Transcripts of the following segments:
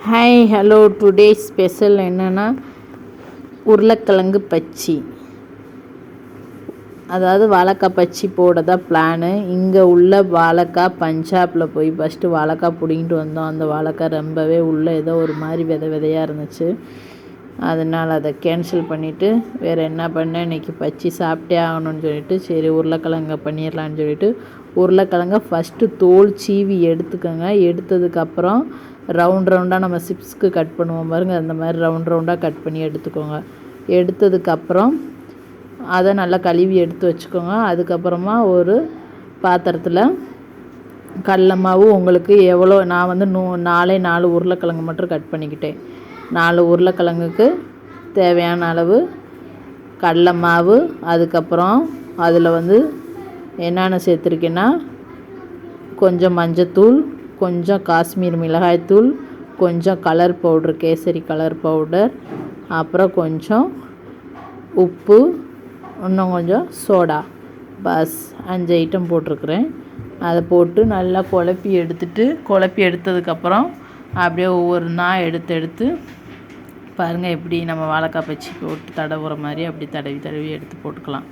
Hi hello today special என்னென்னா உருளைக்கிழங்கு பச்சி, அதாவது வாழைக்காய் பச்சி போட தான் பிளானு. இங்கே உள்ள வாழைக்காய் பஞ்சாபில் போய் ஃபஸ்ட்டு வாழைக்காய் பிடிங்கிட்டு வந்தோம். அந்த வாழைக்காய் ரொம்பவே உள்ளே ஏதோ ஒரு மாதிரி விதையாக இருந்துச்சு. அதனால் அதை கேன்சல் பண்ணிவிட்டு வேறு என்ன பண்ணேன், இன்றைக்கி பச்சி சாப்பிட்டே ஆகணும்னு சொல்லிட்டு சரி உருளைக்கிழங்க பண்ணிடலான்னு சொல்லிட்டு உருளைக்கிழங்க ஃபஸ்ட்டு தோல் சீவி எடுத்துக்கோங்க. எடுத்ததுக்கப்புறம் ரவுண்டாக நம்ம சிப்ஸ்க்கு கட் பண்ணுவோம் பாருங்கள், அந்த மாதிரி ரவுண்டாக கட் பண்ணி எடுத்துக்கோங்க. எடுத்ததுக்கப்புறம் அதை நல்லா கழுவி எடுத்து வச்சுக்கோங்க. அதுக்கப்புறமா ஒரு பாத்திரத்தில் கடல மாவு உங்களுக்கு எவ்வளோ, நான் வந்து 4 உருளைக்கிழங்கு மட்டும் கட் பண்ணிக்கிட்டேன். 4 உருளைக்கிழங்குக்கு தேவையான அளவு கடல மாவு. அதுக்கப்புறம் அதில் வந்து என்னென்ன சேர்த்துருக்கேன்னா கொஞ்சம் மஞ்சத்தூள், கொஞ்சம் காஷ்மீர் மிளகாய்த்தூள், கொஞ்சம் colour powder kesari colour powder, அப்புறம் கொஞ்சம் உப்பு, இன்னும் கொஞ்சம் சோடா, பஸ் 5 ஐட்டம் போட்டிருக்குறேன். அதை போட்டு நல்லா குழப்பி எடுத்ததுக்கப்புறம் அப்படியே ஒவ்வொரு நாள் எடுத்து பாருங்கள் எப்படி நம்ம வாழைக்காய் பச்சி போட்டு தடவுற மாதிரி அப்படி தடவி எடுத்து போட்டுக்கலாம்.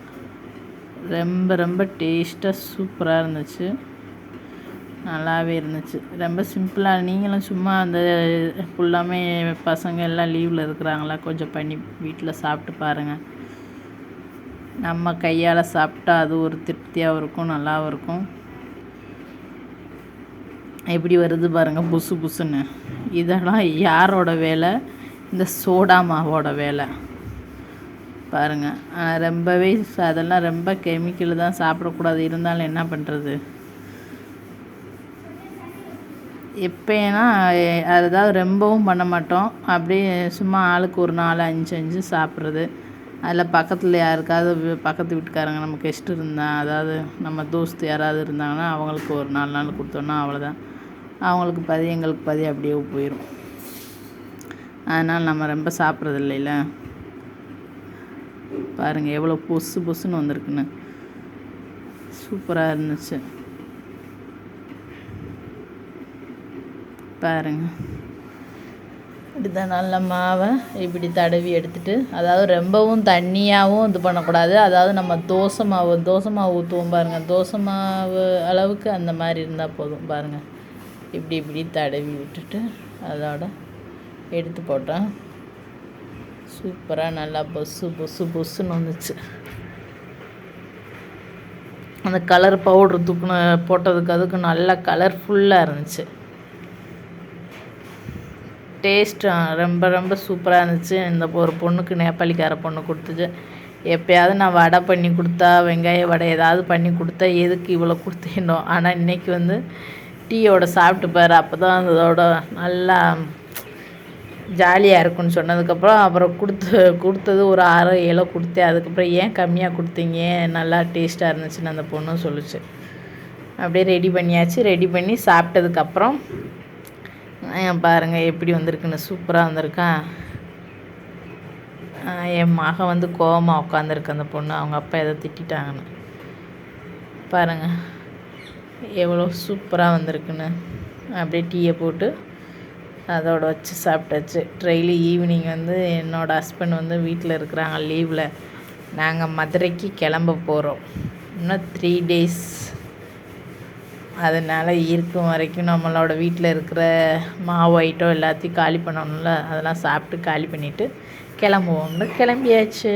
ரொம்ப டேஸ்ட்டாக சூப்பராக இருந்துச்சு, நல்லாவே இருந்துச்சு. ரொம்ப சிம்பிளாக நீங்களும் சும்மா அந்த ஃபுல்லாமே பசங்க எல்லாம் லீவில் இருக்கிறாங்களா, கொஞ்சம் பண்ணி வீட்டில் சாப்பிட்டு பாருங்கள். நம்ம கையால் சாப்பிட்டா அது ஒரு திருப்தியாகவும் இருக்கும், நல்லாவும் இருக்கும். எப்படி வருது பாருங்கள் புசு புசுன்னு. இதெல்லாம் யாரோட வேலை? இந்த சோடா மாவோட வேலை பாருங்கள். ரொம்பவே அதெல்லாம் ரொம்ப கெமிக்கல் தான், சாப்பிடக்கூடாது. இருந்தாலும் என்ன பண்ணுறது, எப்போனா அதாவது ரொம்பவும் பண்ண மாட்டோம். அப்படியே சும்மா ஆளுக்கு ஒரு 4-5 சாப்பிட்றது. அதில் பக்கத்தில் யாருக்காவது பக்கத்து வீட்டுக்காரங்க நம்ம கெஸ்ட் இருந்தால், அதாவது நம்ம தோஸ்து யாராவது இருந்தாங்கன்னா அவங்களுக்கு ஒரு 4 நாள் கொடுத்தோன்னா அவ்வளோதான். அவங்களுக்கு பாதி எங்களுக்கு பாதி அப்படியே போயிடும். அதனால் நம்ம ரொம்ப சாப்பிட்றது இல்லைல்ல. பாருங்கள் எவ்வளோ பொசுன்னு வந்திருக்குன்னு, சூப்பராக இருந்துச்சு பாருங்கள். இப்படிதான் நல்ல மாவை இப்படி தடவி எடுத்துகிட்டு, அதாவது ரொம்பவும் தண்ணியாகவும் இது பண்ணக்கூடாது. அதாவது நம்ம தோசை மாவு ஊற்றுவோம் பாருங்கள், தோசை மாவு அளவுக்கு அந்த மாதிரி இருந்தால் போதும். பாருங்கள் இப்படி தடவி விட்டுட்டு அதோட எடுத்து போட்டேன். சூப்பராக நல்லா பொசுன்னு வந்துச்சு. அந்த கலர் பவுட்ரு போட்டதுக்கு அதுக்கு நல்லா கலர்ஃபுல்லாக இருந்துச்சு. டேஸ்ட்டு ரொம்ப சூப்பராக இருந்துச்சு. இந்த ஒரு பொண்ணுக்கு, நேபாளிக்கார பொண்ணு கொடுத்துச்சு. எப்போயாவது நான் வடை பண்ணி கொடுத்தா, வெங்காய வடை ஏதாவது பண்ணி கொடுத்தா எதுக்கு இவ்வளோ கொடுத்தேனோ. ஆனால் இன்றைக்கி வந்து டீயோட சாப்பிட்டு பாரு, அப்போ தான் அதோட நல்லா ஜாலியாக இருக்குன்னு சொன்னதுக்கப்புறம் அப்புறம் கொடுத்தது ஒரு 6-7 கொடுத்தேன். அதுக்கப்புறம் ஏன் கம்மியாக கொடுத்தீங்க, நல்லா டேஸ்ட்டாக இருந்துச்சுன்னு அந்த பொண்ணும் சொல்லிச்சு. அப்படியே ரெடி பண்ணியாச்சு. ரெடி பண்ணி சாப்பிட்டதுக்கப்புறம் பாருங்கள் எப்படி வந்திருக்குன்னு, சூப்பராக வந்திருக்கான். என் மகன் வந்து கோவமாக உட்காந்துருக்கு அந்த பொண்ணு, அவங்க அப்பா எதை திட்டாங்கன்னு. பாருங்கள் எவ்வளோ சூப்பராக வந்திருக்குன்னு. அப்படியே டீயை போட்டு அதோட வச்சு சாப்பிட்டாச்சு. டெய்லி ஈவினிங் வந்து என்னோடய ஹஸ்பண்ட் வந்து வீட்டில் இருக்கிறாங்க லீவில். நாங்கள் மதுரைக்கு கிளம்ப போகிறோம் இன்னும் 3 days. அதனால் இருக்கும் வரைக்கும் நம்மளோட வீட்டில் இருக்கிற மாவு ஐட்டம் எல்லாத்தையும் காலி பண்ணணும்ல, அதெல்லாம் சாப்பிட்டு காலி பண்ணிவிட்டு கிளம்புவோம்னு கிளம்பியாச்சு.